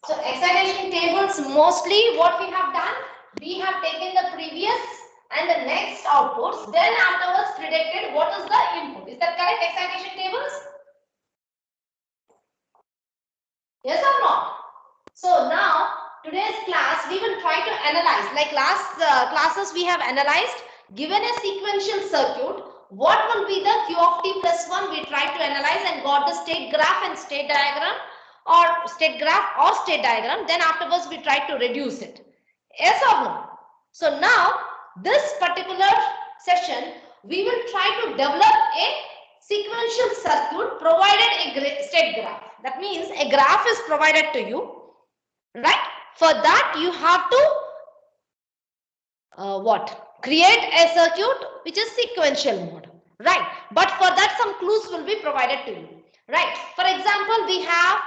So excitation tables, mostly what we have done, we have taken the previous and the next outputs, then afterwards predicted what is the input. Is that correct? Excitation tables? Yes or no? So now today's class we will try to analyze, like last classes we have analyzed, given a sequential circuit, what will be the Q of t plus 1, we tried to analyze and got the state graph and state diagram, or state graph or state diagram, then afterwards we tried to reduce it. Yes or no? So now this particular session we will try to develop a sequential circuit provided a state graph. That means a graph is provided to you, right? For that you have to create a circuit which is sequential mode, right? But for that some clues will be provided to you, right? For example, we have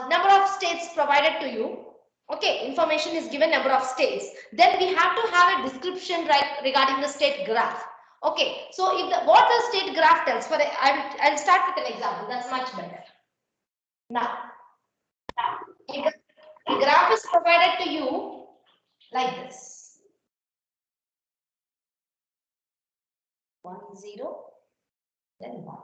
number of states provided to you. Okay, information is given, number of states. Then we have to have a description, right, regarding the state graph. Okay, so if what the state graph tells, I'll start with an example. That's much better. Now, if the graph is provided to you like this: 1 0, then 1.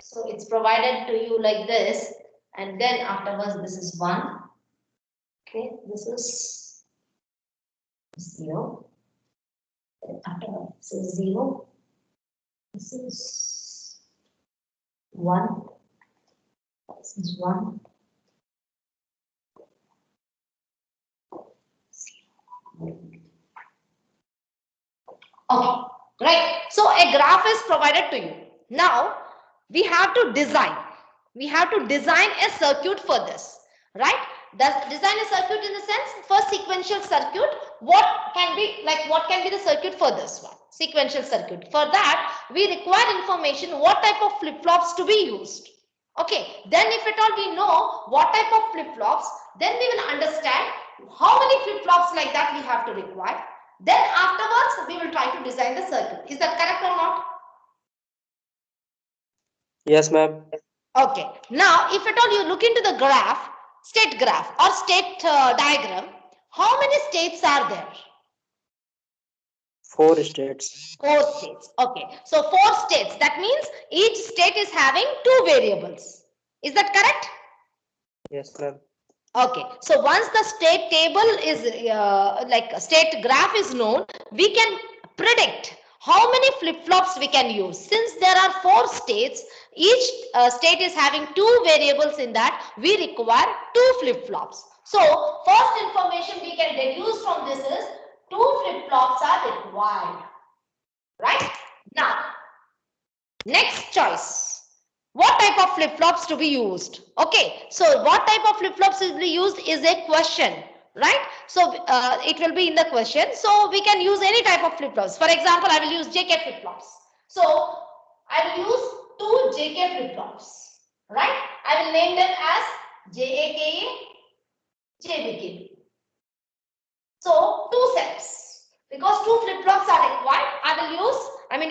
So it's provided to you like this, and then afterwards this is 1. Okay, this is 0. Then afterwards this is 0. This is 1. This is 1. 0. Okay, right. So a graph is provided to you. Now we have to design. We have to design a circuit for this, right? Design a circuit in the sense, for sequential circuit, what can be the circuit for this one? Sequential circuit. For that, we require information what type of flip-flops to be used. Okay, then if at all we know what type of flip-flops, then we will understand how many flip-flops like that we have to require. Then afterwards, we will try to design the circuit. Is that correct or not? Yes, ma'am. Okay. Now, if at all you look into the graph, state graph or state diagram, how many states are there? 4 states. 4 states. Okay. So 4 states. That means each state is having 2 variables. Is that correct? Yes, ma'am. Okay. So once the state table is state graph is known, we can predict how many flip-flops we can use. Since there are 4 states, each state is having 2 variables in that, we require 2 flip-flops. So first information we can deduce from this is 2 flip-flops are required. Right? Now, next choice. What type of flip-flops to be used? Okay, so what type of flip-flops will be used is a question, right? So it will be in the question. So we can use any type of flip-flops. For example, I will use JK flip-flops. So I will use 2 JK flip-flops, right? I will name them as JAKA, JBK. So 2 sets. Because 2 flip-flops are required,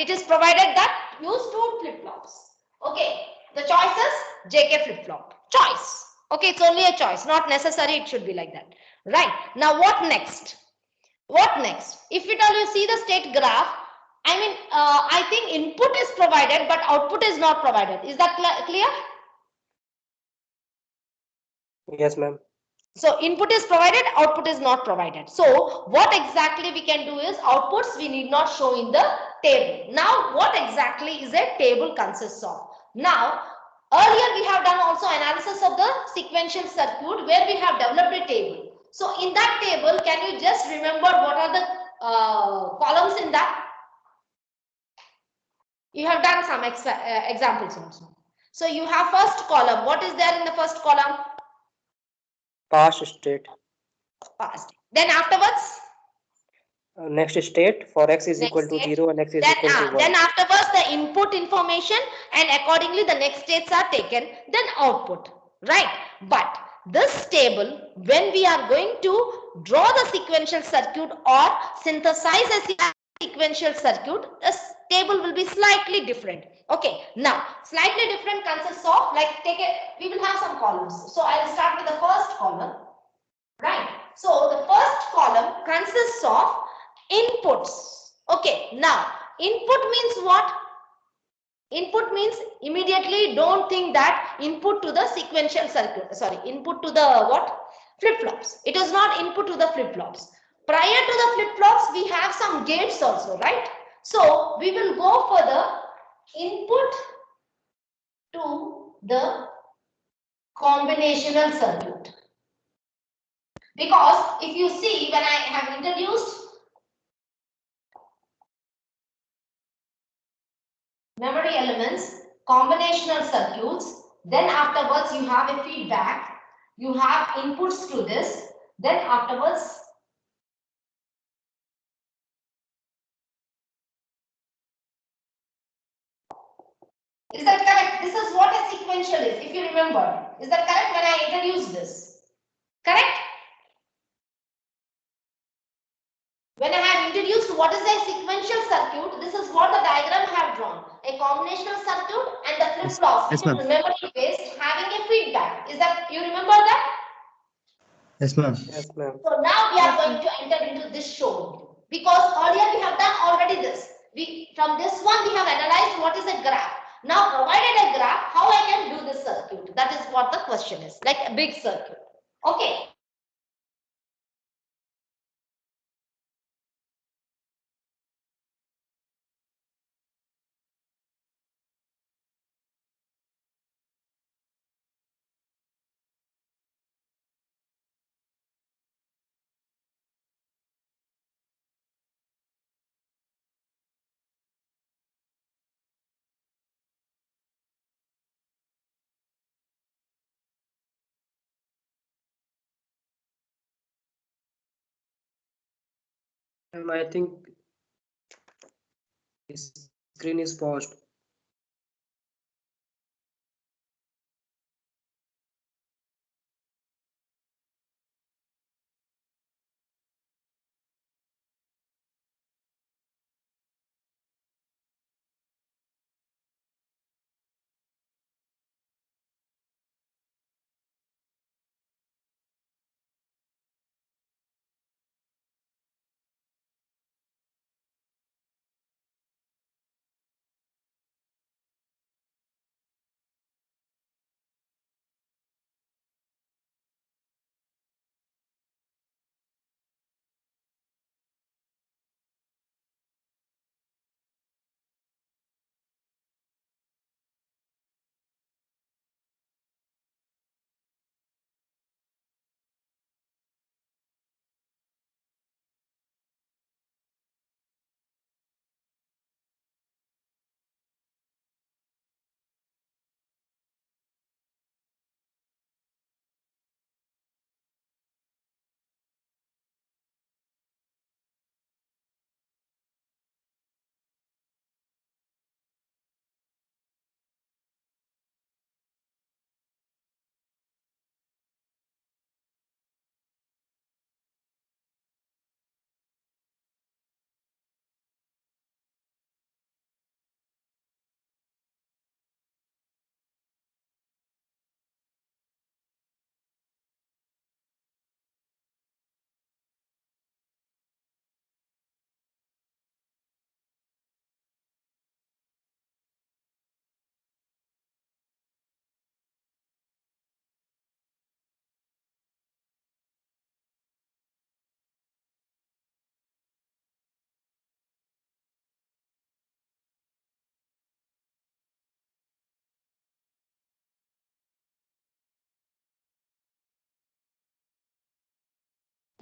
it is provided that use 2 flip-flops. Okay, the choice is JK flip-flop. Choice. Okay, it's only a choice, not necessary it should be like that. Right. Now what next? What next? If at all you see the state graph, I think input is provided but output is not provided. Is that clear? Yes, ma'am. So input is provided, output is not provided. So what exactly we can do is outputs we need not show in the table. Now what exactly is a table consists of? Now earlier we have done also analysis of the sequential circuit where we have developed a table. So in that table, can you just remember what are the columns in that? You have done some examples also. So you have first column. What is there in the first column? Past state. Past. Then afterwards? Next state for x is equal to 0 and x is equal to 1. Then afterwards the input information and accordingly the next states are taken. Then output. Right. But this table, when we are going to draw the sequential circuit or synthesize a sequential circuit, this table will be slightly different. Okay, now slightly different consists of, like, we will have some columns. So I'll start with the first column, right? So the first column consists of inputs. Okay, now input means what? Input means, immediately don't think that input to the sequential circuit, sorry, input to the what? Flip-flops. It is not input to the flip-flops. Prior to the flip-flops, we have some gates also, right? So we will go for the input to the combinational circuit. Because if you see, when I have introduced memory elements, combinational circuits, then afterwards you have a feedback, you have inputs to this, then afterwards is that correct? This is what a sequential is, if you remember. Is that correct when I introduced this? Correct? When I have introduced what is a sequential circuit, this is what the diagram I have drawn. A combinational circuit and the flip-flops, which is memory based, having a feedback. Is that, you remember that? Yes, ma'am. Yes, ma'am. So now we are going to enter into this show, because earlier we have done already this. From this one we have analyzed what is a graph. Now provided a graph, how I can do this circuit? That is what the question is, like a big circuit. Okay. I think his screen is paused.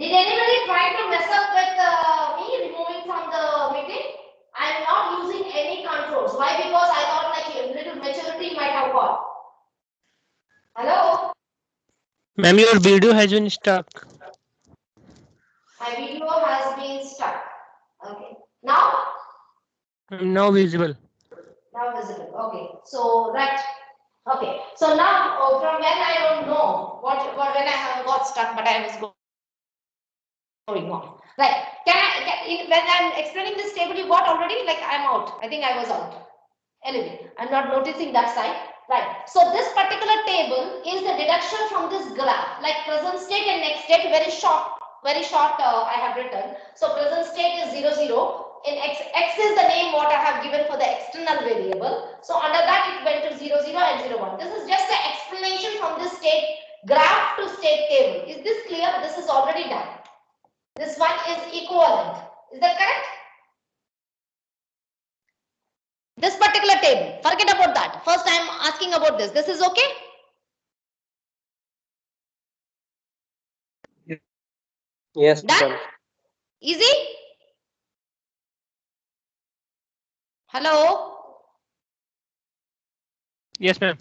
Did anybody try to mess up with me removing from the meeting? I am not using any controls. Why? Because I thought like a little maturity might have got. Hello? Ma'am, your video has been stuck. My video has been stuck. Okay. Now? Now visible. Now visible. Okay. So right. Okay. So now from when I don't know what when I have got stuck, but I was going on. Right. When I'm explaining this table, you got already? Like I'm out. I think I was out. elevate. I'm not noticing that side. Right. So this particular table is the deduction from this graph, like present state and next state, very short, I have written. So present state is 0, 0. In x is the name what I have given for the external variable. So under that it went to 0, 0 and 0, 1. This is just an explanation from this state graph to state table. Is this clear? This is already done. This one is equivalent. Is that correct? This particular table, forget about that. First I am asking about this. This is okay? Yes, Done? ma'am. Easy? Hello? Yes, ma'am.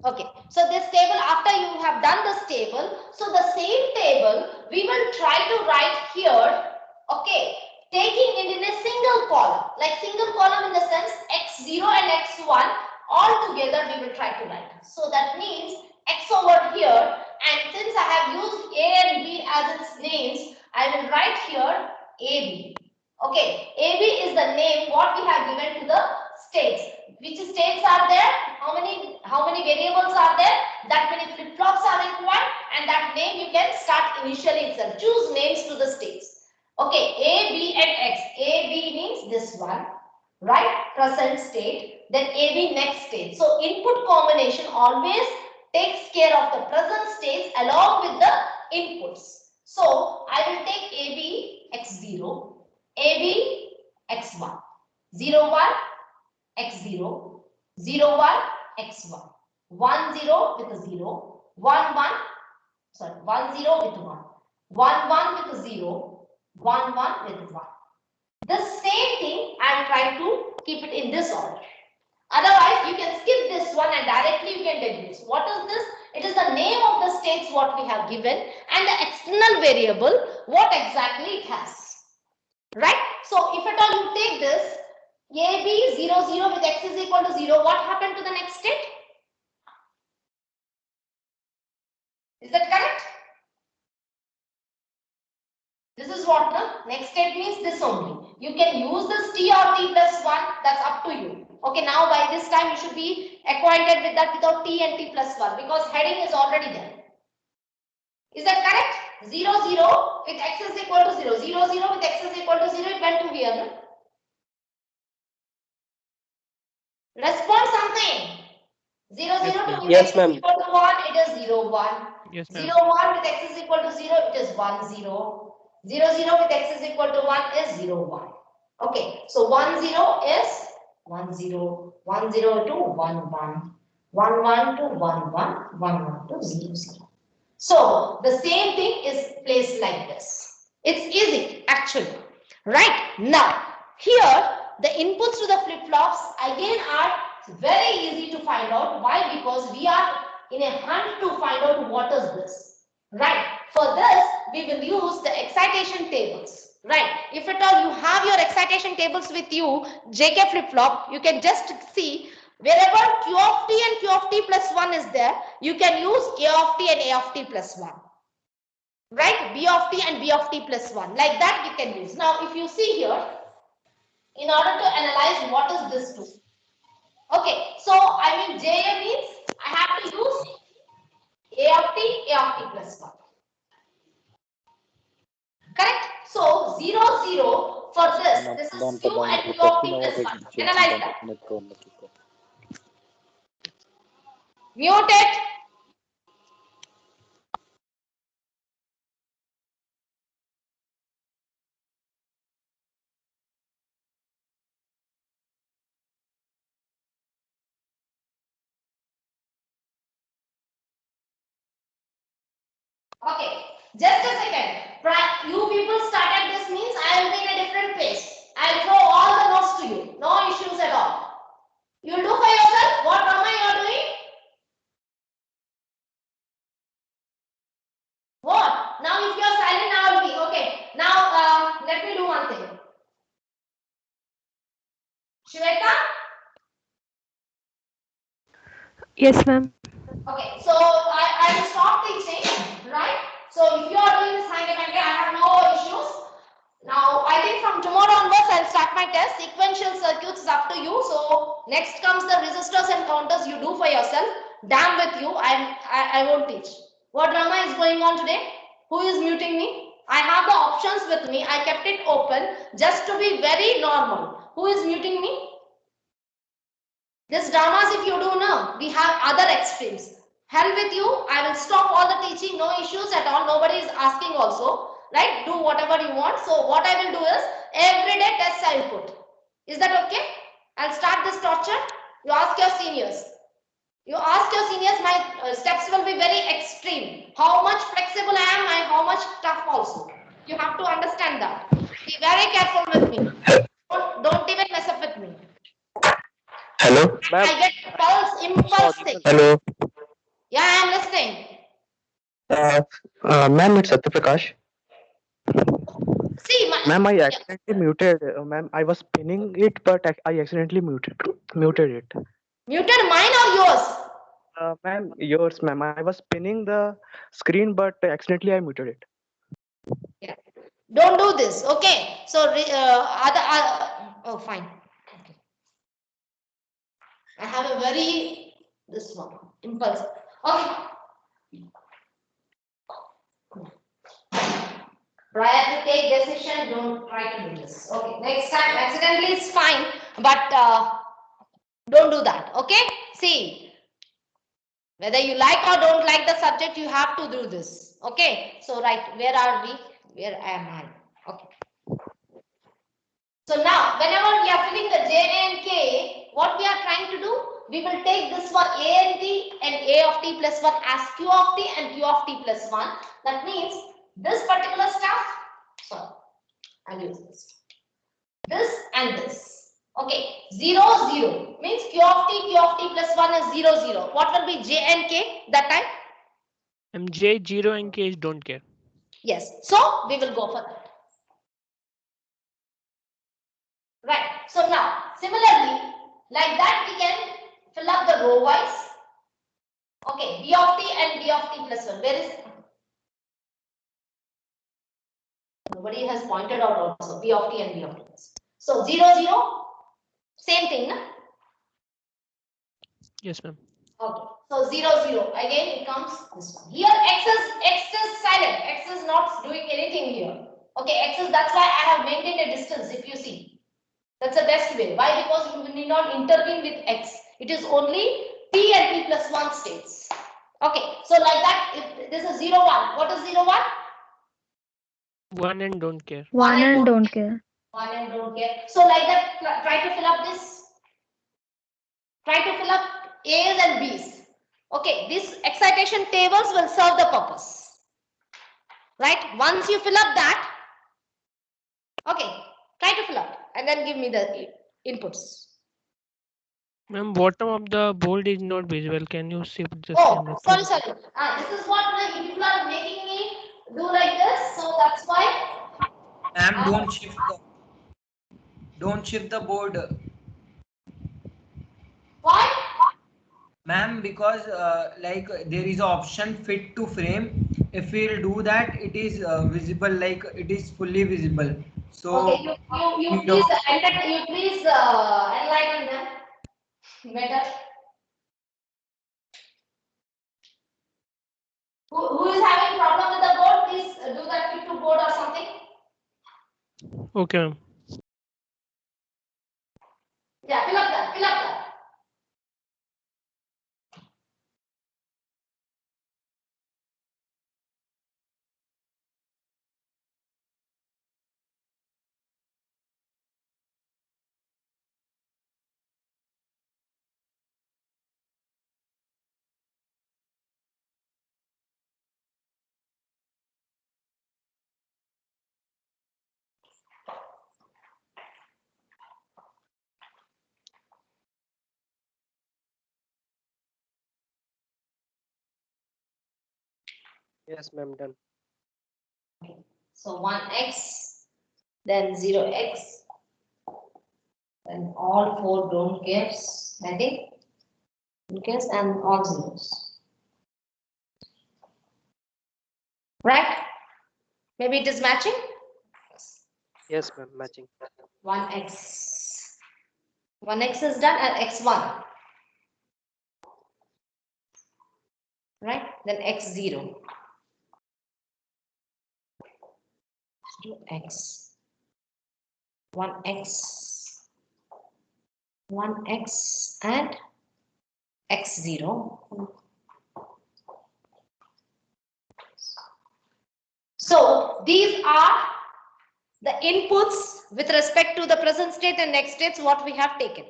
Okay, so this table, after you have done this table, so the same table we will try to write here, okay, taking it in a single column, like single column in the sense x0 and x1 all together we will try to write. So that means x over here, and since I have used a and b as its names, I will write here AB. Okay, AB is the name what we have given to the states. Which states are there? How many variables are there? That many flip-flops are required, and that name you can start initially itself. Choose names to the states. Okay, A, B and X. A, B means this one, right? Present state. Then A, B next state. So input combination always takes care of the present states along with the inputs. So I will take A, B, X0, A, B, X1, 0, 1, x0, 0, 1, x1, 1, 0 with a 0, 1, 1, sorry, 1, 0 with 1, 1, 1 with a 0, 1, 1 with 1. The same thing I am trying to keep it in this order. Otherwise, you can skip this one and directly you can deduce. What is this? It is the name of the states what we have given and the external variable what exactly it has. Right? So, if at all you take this, AB 0, 0 with x is equal to 0. What happened to the next state? Is that correct? This is what the next state means, this only. You can use this t or t plus 1. That's up to you. Okay, now by this time you should be acquainted with that without t and t plus 1 because heading is already there. Is that correct? 0, 0 with x is equal to 0. 0, 0 with x is equal to 0. It went to here. No? Respond something. 0, 0 to Yes, x is ma'am. equal to 1, it is 0, 1. Yes, 0, ma'am. 1 with x is equal to 0, it is 1, 0. 0, 0 with x is equal to 1 is 0, 1. Okay, so 1, 0 is 1, 0, 1, 0 to 1, 1, 1, 1 to 1, 1, 1, 1 to 0, 0. So the same thing is placed like this. It's easy actually. Right now, here the inputs to the flip-flops again are very easy to find out. Why? Because we are in a hunt to find out what is this. Right. For this, we will use the excitation tables. Right. If at all you have your excitation tables with you, JK flip-flop, you can just see wherever Q of t and Q of t plus 1 is there, you can use A of t and A of t plus 1. Right? B of t and B of t plus 1. Like that you can use. Now, if you see here, in order to analyze what is this to. Okay, so I mean JA means I have to use A of t plus 1. Correct? So 0, 0 for this is Q and Q of t plus 1. Analyze that. Mute it. Okay, just a second. You people started this means I will be in a different pace. I'll throw all the notes to you. No issues at all. You'll do for yourself what Rama you are doing. What? Now if you are silent, I will be. Okay. Now let me do one thing. Shweta? Yes, ma'am. Okay, so I will stop teaching, right? So if you are doing this hanky, I have no issues. Now, I think from tomorrow onwards, I'll start my test. Sequential circuits is up to you. So next comes the resistors and counters you do for yourself. Damn with you, I won't teach. What drama is going on today? Who is muting me? I have the options with me. I kept it open just to be very normal. Who is muting me? This dramas, if you do know, we have other extremes. Hell with you. I will stop all the teaching. No issues at all. Nobody is asking also. Right? Do whatever you want. So what I will do is everyday tests I will put. Is that okay? I'll start this torture. You ask your seniors. You ask your seniors, my steps will be very extreme. How much flexible I am and how much tough also. You have to understand that. Be very careful with me. Don't even mess up with me. Hello. I get pulse, impulse thing. Hello. Yeah, I am listening. Ma'am, it's Satya Prakash. See, Ma'am, I accidentally muted. Ma'am, I was pinning it, but I accidentally muted it. muted mine or yours? Ma'am, yours, ma'am. I was pinning the screen, but accidentally I muted it. Yeah. Don't do this. Okay. So oh, fine. Okay. I have a very this one impulse. Okay. Prior to take decision, don't try to do this. Okay. Next time, accidentally is fine, but don't do that. Okay. See, whether you like or don't like the subject, you have to do this. Okay. So right, where are we? Where am I? Okay. So now, whenever we are filling the J and K, what we are trying to do? We will take this one A and T and A of T plus 1 as Q of T and Q of T plus 1. That means this particular stuff, sorry, I'll use this. This and this. Okay, 0, 0 means Q of T plus 1 is 0, 0. What will be J and K that time? J, 0 and K don't care. Yes, so we will go for that. Right. So now, similarly, like that we can fill up the row wise. Okay, B of T and B of T plus 1. Where is? Nobody has pointed out also B of T and B of T plus 1. So 0, 0, same thing, na? Yes, ma'am. Okay. So 0, 0. Again, it comes this one. Here X is silent. X is not doing anything here. Okay, X is, that's why I have maintained a distance if you see. That's the best way. Why? Because you need not intervene with X. It is only T and T plus 1 states. Okay. So like that, if this is 0, 1. What is 0, 1? 1 and don't care. 1 and don't care. 1 and don't care. So like that, try to fill up this. Try to fill up A's and B's. Okay. These excitation tables will serve the purpose. Right? Once you fill up that, okay, try to fill up and then give me the inputs. Ma'am, bottom of the board is not visible. Can you shift the Oh, sorry. This is what the people are making me do like this. So that's why. Ma'am, don't shift the board. Why? Ma'am, because like there is an option fit to frame. If we'll do that, it is visible, like it is fully visible. So Okay, you please enlighten them better. Who is having problem with the board? Please do that fit to board or something. Okay, ma'am. Yeah, fill up that. Fill up that. Yes, ma'am, done. So 1x, then 0x, then all 4 don't cares, I think. Don't cares and all zeros. Right? Maybe it is matching. Yes, ma'am. Matching. 1x. 1x is done and x1. Right? Then x0. 2x. 1x. 1x and x0. So these are the inputs with respect to the present state and next states what we have taken.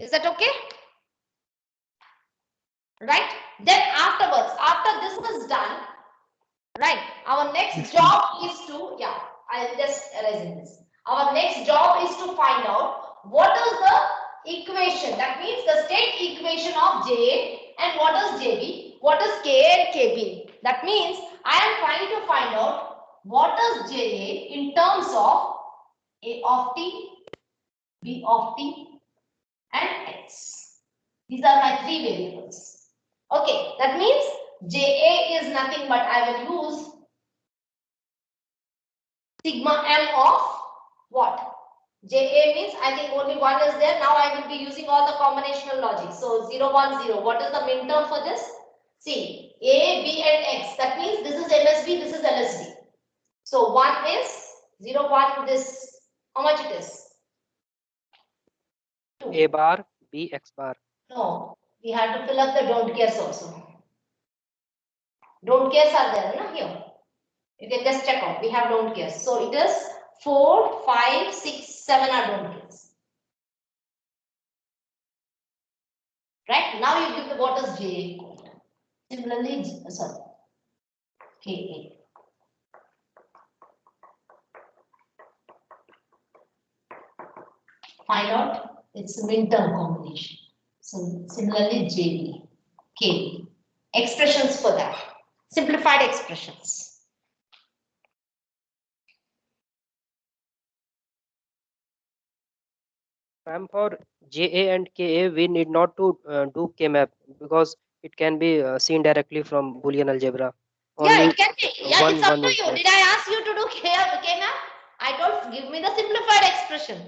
Is that okay? Right? Then afterwards, after this is done, right, our next job is to, yeah, I'll just erase this. Our next job is to find out what is the equation. That means the state equation of JA and what is JB, what is KA and KB. That means I am trying to find out what is JA in terms of A of t, B of t and x. These are my three variables. Okay, that means JA is nothing but I will use sigma m of what? JA means I think only one is there. Now I will be using all the combinational logic. So 0, 1, 0. What is the min term for this? See, A, B and X. That means this is MSB, this is LSB. So 1 is 0, 1, this. How much it is? 2. A bar, B, X bar. No, we have to fill up the don't cares also. Don't cares are there, na, here. You can just check out. We have don't cares. So it is 4, 5, 6, 7 are don't cares. Right? Now you give the what is J equal to. Similarly, sorry, KA. Find out its min-term combination. So similarly, JB, KB. Expressions for that. Simplified expressions. Ma'am, for JA and KA, we need not to do K-map because it can be seen directly from Boolean algebra. Yeah, Only it can be. Yeah, it's up one to is you. there. Did I ask you to do K-map? I told give me the simplified expression.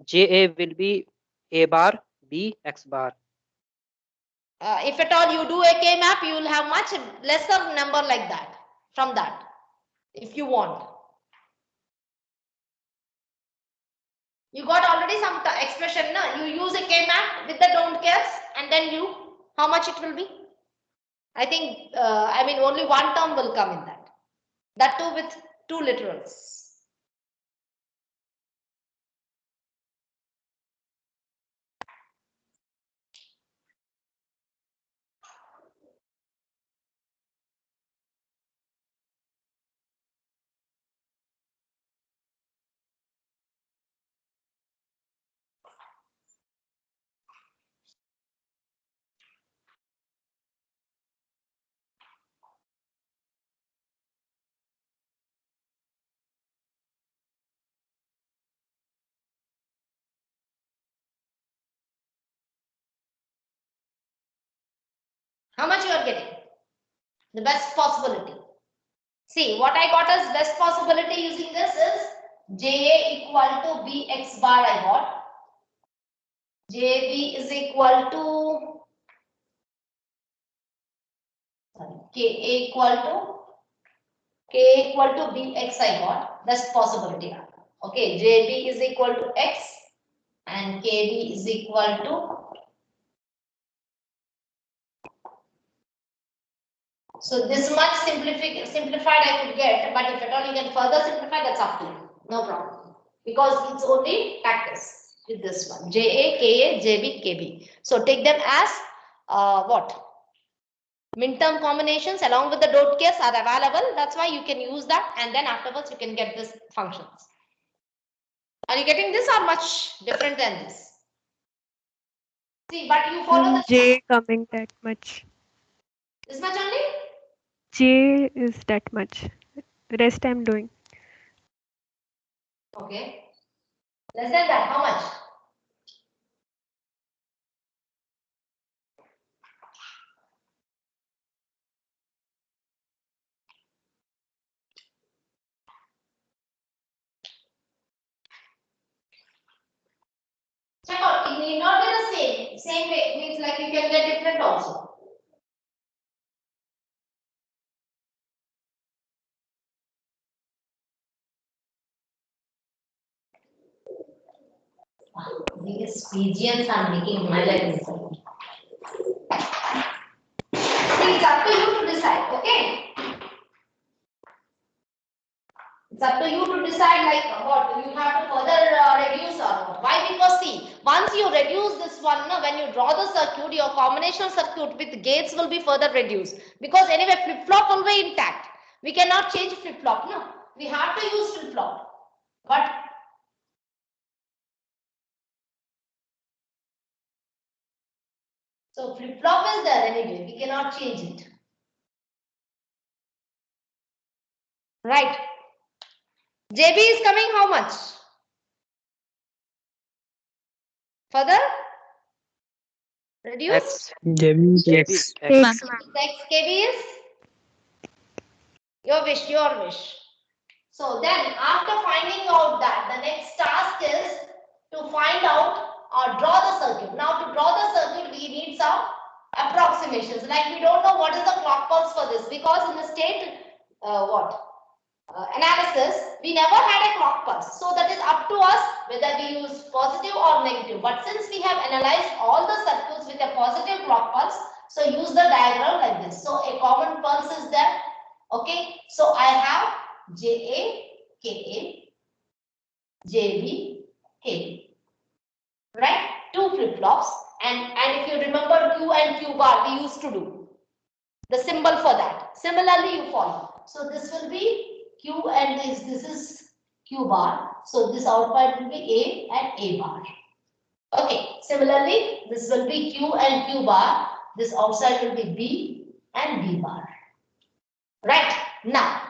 JA will be A bar, B, X bar. If at all you do a K-map, you will have much lesser number like that from that, if you want. You got already some expression, no? You use a K-map with the don't cares and then you, how much it will be? I think, I mean only one term will come in that. That too with two literals. How much you are getting? The best possibility. See, what I got as best possibility using this is JA equal to BX bar I got. JB is equal to KA equal to BX I got. Best possibility. Okay, JB is equal to X and KB is equal to. So this much simplified I could get, but if at all you can further simplify, that's up to you. No problem. Because it's only practice with this one. JA, KA, JB, KB. So take them as what? Min-term combinations along with the don't cares are available. That's why you can use that and then afterwards you can get this functions. Are you getting this or much different than this? See, but you follow the J coming that much. this much only? J is that much. Rest I'm doing. Okay. Less than that, how much? like you can get different also. These pigeons are making my life miserable. See, it's up to you to decide, okay? It's up to you to decide like what you have to further reduce or not. Why? Because see, once you reduce this one, when you draw the circuit, your combination circuit with gates will be further reduced. Because anyway, flip-flop will be intact. We cannot change flip-flop, no? We have to use flip-flop. But so flip-flop is there anyway, we cannot change it. Right. JB is coming how much? Further? Reduced? Yes. X. Next KB is? Your wish. So then after finding out that, the next task is to find out or draw the circuit. Now to draw the circuit, we need some approximations. Like we don't know what is the clock pulse for this because in the state analysis, we never had a clock pulse. So that is up to us whether we use positive or negative. But since we have analyzed all the circuits with a positive clock pulse, so use the diagram like this. So a common pulse is there. Okay, so I have JA, KA, JB, KB. Right? Two flip-flops. And if you remember Q and Q bar, we used to do the symbol for that. Similarly, you follow. So this will be Q and this is Q bar. So this output will be A and A bar. Okay. Similarly, this will be Q and Q bar. This outside will be B and B bar. Right. Now,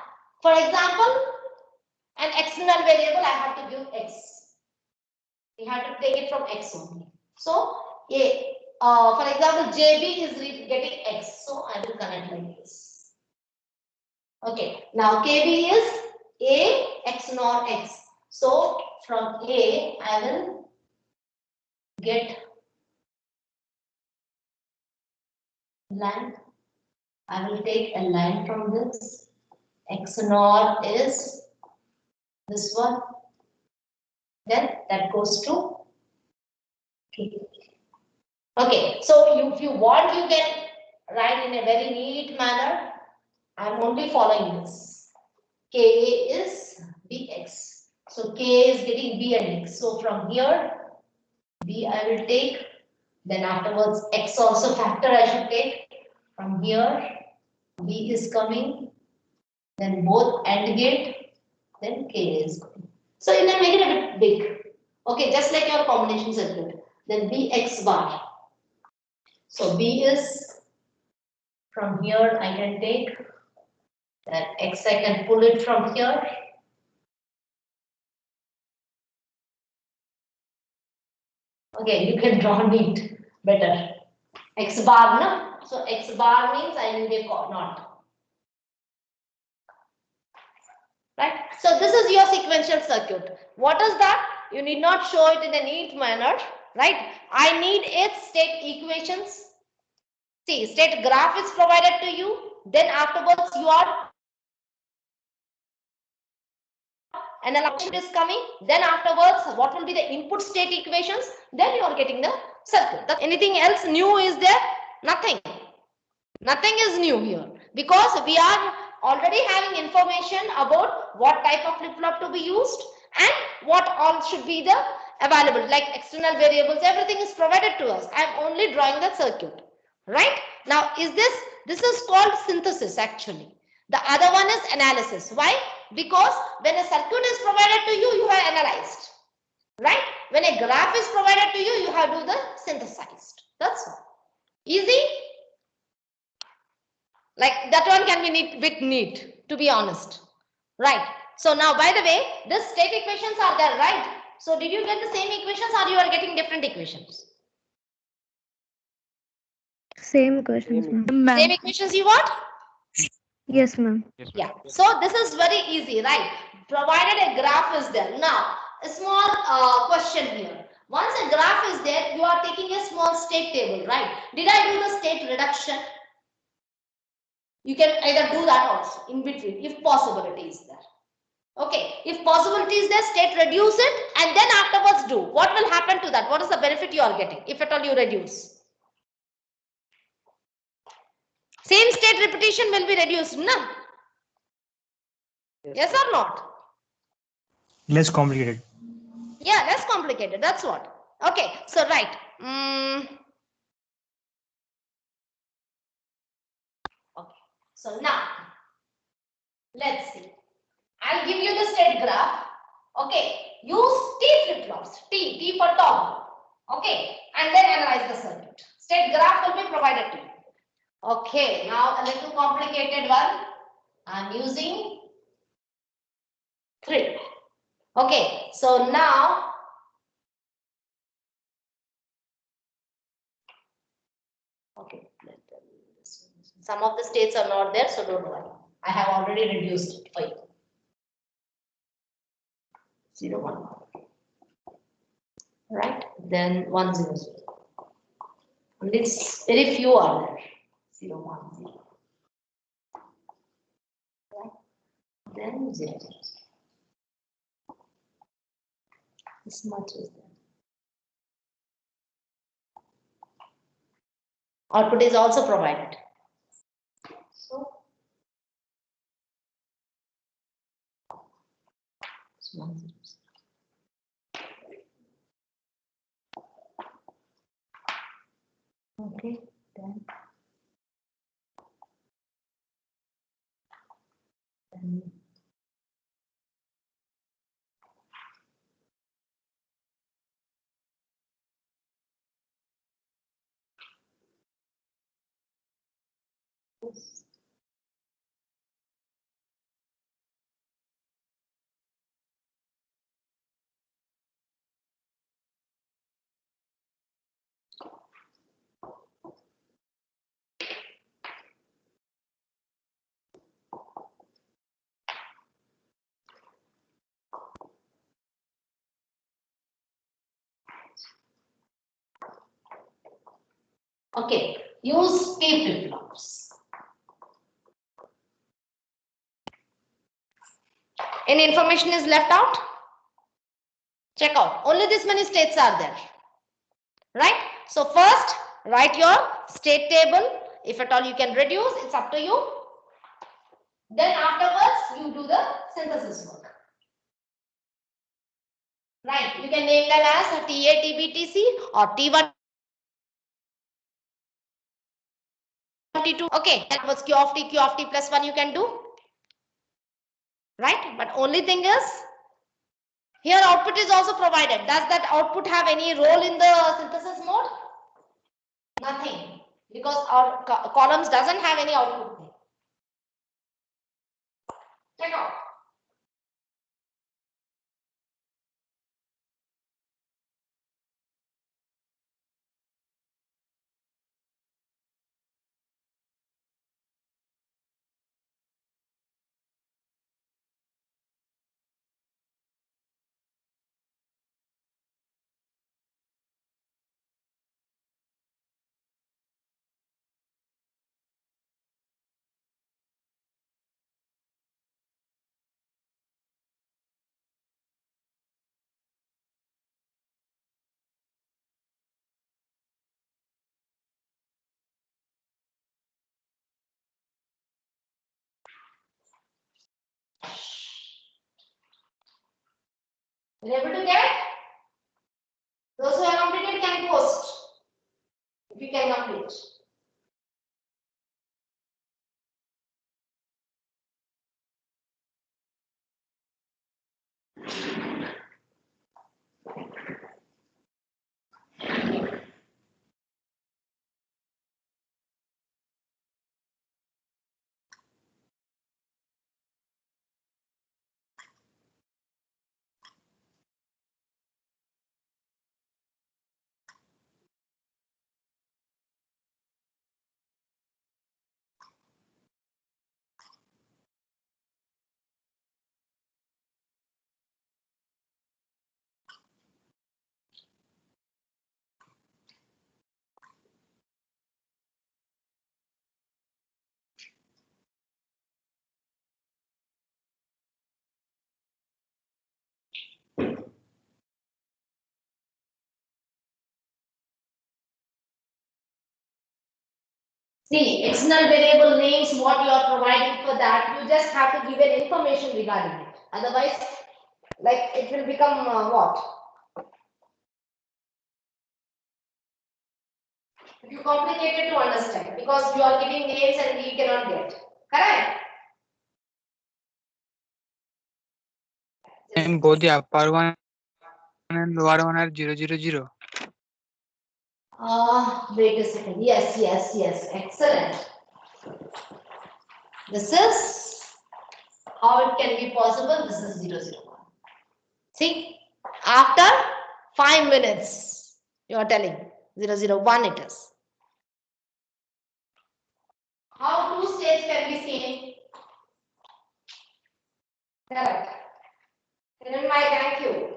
for example, an external variable I have to give X. We have to take it from X only. So, for example, JB is getting X. So I will connect like this. Okay. Now KB is A X nor X. So from A I will get line. I will take a line from this. X nor is this one. Then that goes to K. Okay, so if you want, you can write in a very neat manner. I am only following this. Ka is Bx. So K is getting B and X. So from here, B I will take. Then afterwards, X also factor I should take. From here, B is coming. Then both AND gate. Then K is coming. So you can make it a bit big. Okay, just like your combination circuit. Then Bx bar. So B is from here I can take that X I can pull it from here. Okay, you can draw neat better. X bar, no? So X bar means I need a knot. Right? So this is your sequential circuit. What is that? You need not show it in a neat manner. Right? I need its state equations. See, state graph is provided to you. Then afterwards you are an output is coming. Then afterwards, what will be the input state equations? Then you are getting the circuit. Anything else new is there? Nothing. Nothing is new here because we are already having information about what type of flip-flop to be used and what all should be the available, like external variables. Everything is provided to us. I am only drawing the circuit. Right? Now, this is called synthesis actually. The other one is analysis. Why? Because when a circuit is provided to you, you have analyzed. Right? When a graph is provided to you, you have to do the synthesized. That's all. Easy? Like that one can be bit neat, to be honest. Right? So now, by the way, the state equations are there, right? So did you get the same equations or you are getting different equations? Same questions, ma'am. Same equations you want? Yes, ma'am. Yeah. So this is very easy, right? Provided a graph is there. Now, a small question here. Once a graph is there, you are taking a small state table, right? Did I do the state reduction? You can either do that also in between if possibility is there. Okay, if possibility is there, state reduce it and then afterwards do. What will happen to that? What is the benefit you are getting if at all you reduce? Same state repetition will be reduced, no? Yes or not? Less complicated. Yeah, less complicated. That's what. Okay, so right. Okay, so now let's see. I'll give you the state graph. Okay, use T flip-flops. T for toggle. Okay, and then analyze the circuit. State graph will be provided to you. Okay, now a little complicated one. I'm using 3. Okay, so now okay, some of the states are not there, so don't worry. I have already reduced it for you. 0, 1. Right? Then 1, 0, 0. And it's very few are there. 0, 1, 0. Right? Then 0, 0, 0. This much is there. Output is also provided. So, it's 1, 0, 0. Okay, then. Okay, use T flip-flops. Any information is left out? Check out. Only this many states are there. Right? So first, write your state table. If at all you can reduce, it's up to you. Then afterwards, you do the synthesis work. Right? You can name them as TA, TB, TC or T1, T2. Okay, that was Q of T plus 1 you can do. Right? But only thing is, here output is also provided. Does that output have any role in the synthesis mode? Nothing. Because our columns doesn't have any output. Check out. Are you able to get? Those who have completed can post. If you can complete. See, external variable names, what you are providing for that, you just have to give an information regarding it. Otherwise, like it will become what? You complicated to understand because you are giving names and you cannot get. Correct? And both the upper one and lower one are 000. Wait a second. Yes, yes, yes. Excellent. This is how it can be possible. This is 001. See, after 5 minutes, you are telling 001 it is. How two states can be seen? Correct. Hiranmai, thank you.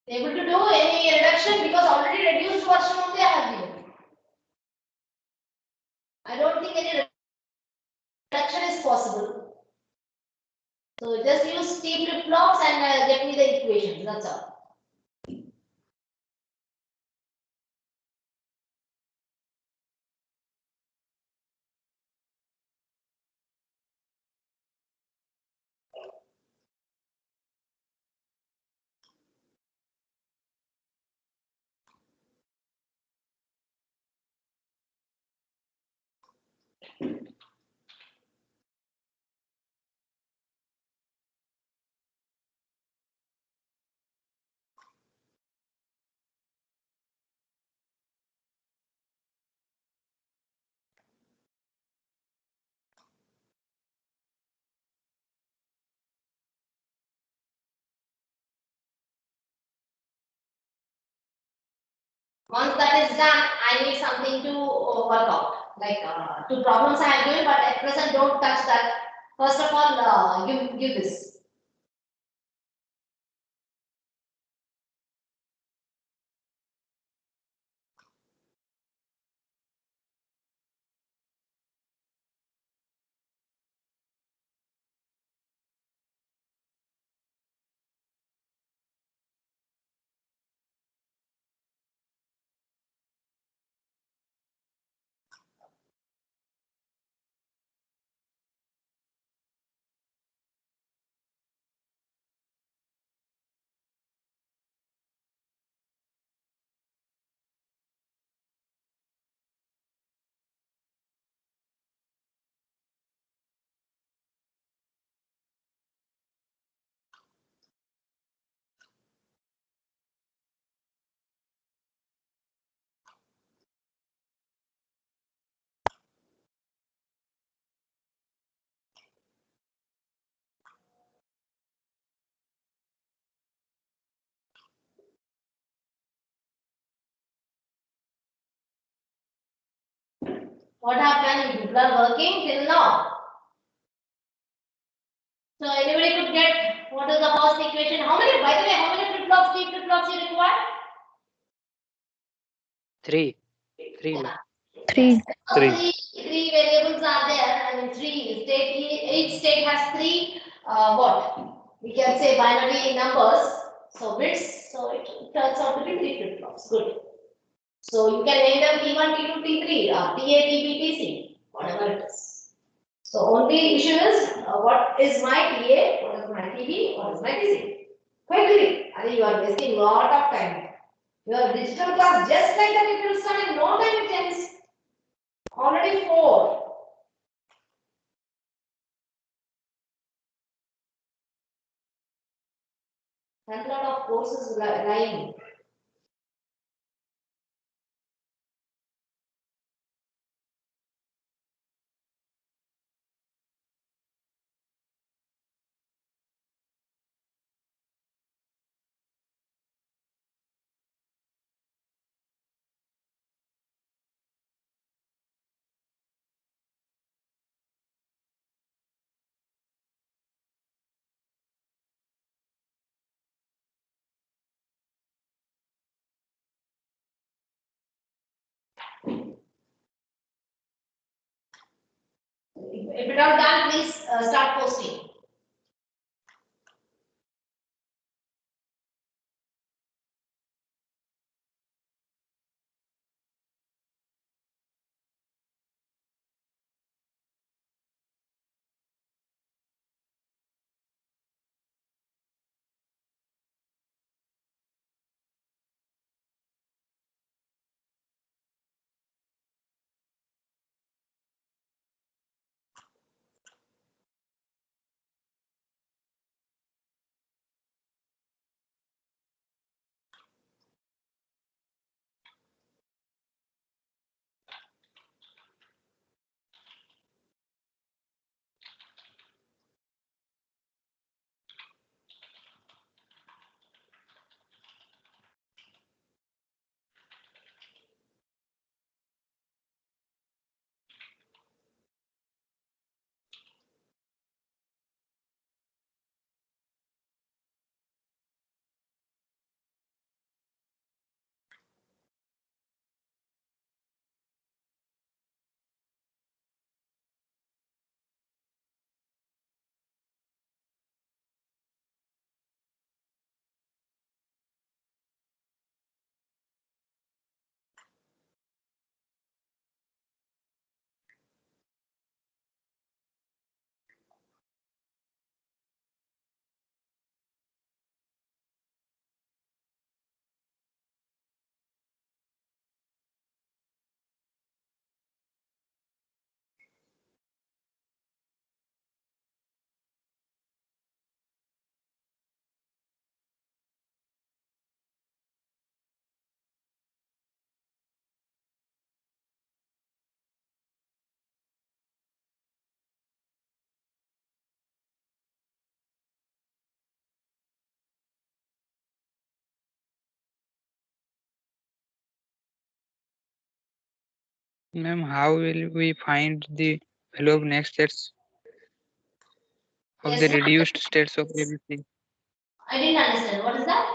Able to do any reduction because already reduced version only I have given. I don't think any reduction is possible. So just use T flip-flops and get me the equations. That's all. Once that is done, I need something to work out. Like two problems I have given, but at present don't touch that. First of all, give this. What happened? You people are working till now. So anybody could get what is the first equation? How many, by the way, how many flip-flops, flip-flops you require? 3. 3, ma'am. Three. Three variables are there. I mean, each state has three, what? We can say binary numbers. So bits. So it turns out to be three flip-flops. Good. So you can name them T1, T2, T3, or TA, TB, TC, whatever it is. So only issue is what is my TA, what is my TB, what is my TC. Quickly, I mean, you are wasting a lot of time. Your digital class just like that it will start in no time it ends. Already 4. And a lot of courses lying. If it are done, please start posting. Ma'am, how will we find the value of next states of Yes, the ma'am. reduced states of ABC? I didn't understand. What is that?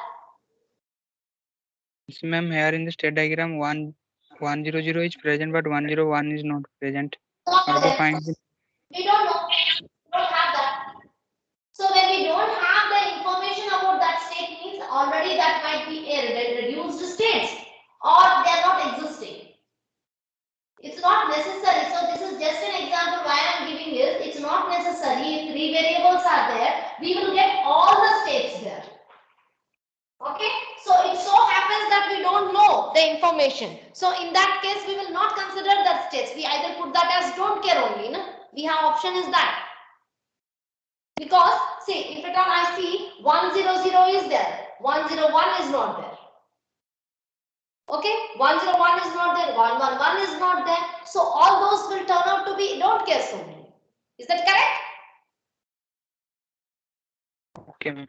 Yes, ma'am, here in the state diagram, 100 is present, but 101 is not present. How to find the We don't know. We don't have that. So when we don't have the information about that state means already that might be a reduced states or they are not existing. It's not necessary. So this is just an example why I am giving is it's not necessary. If 3 variables are there, we will get all the states there. Okay, so it so happens that we don't know the information. So in that case, we will not consider that states. We either put that as don't care only. No? We have option is that. Because see, if at all I see 100 is there, 101 is not there. Okay, 101 is not there, 111 is not there. So all those will turn out to be don't care only. Is that correct? okay, ma'am.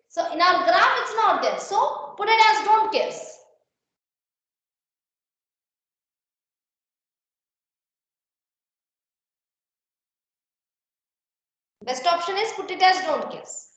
So in our graph it's not there. So put it as don't cares. Best option is put it as don't guess.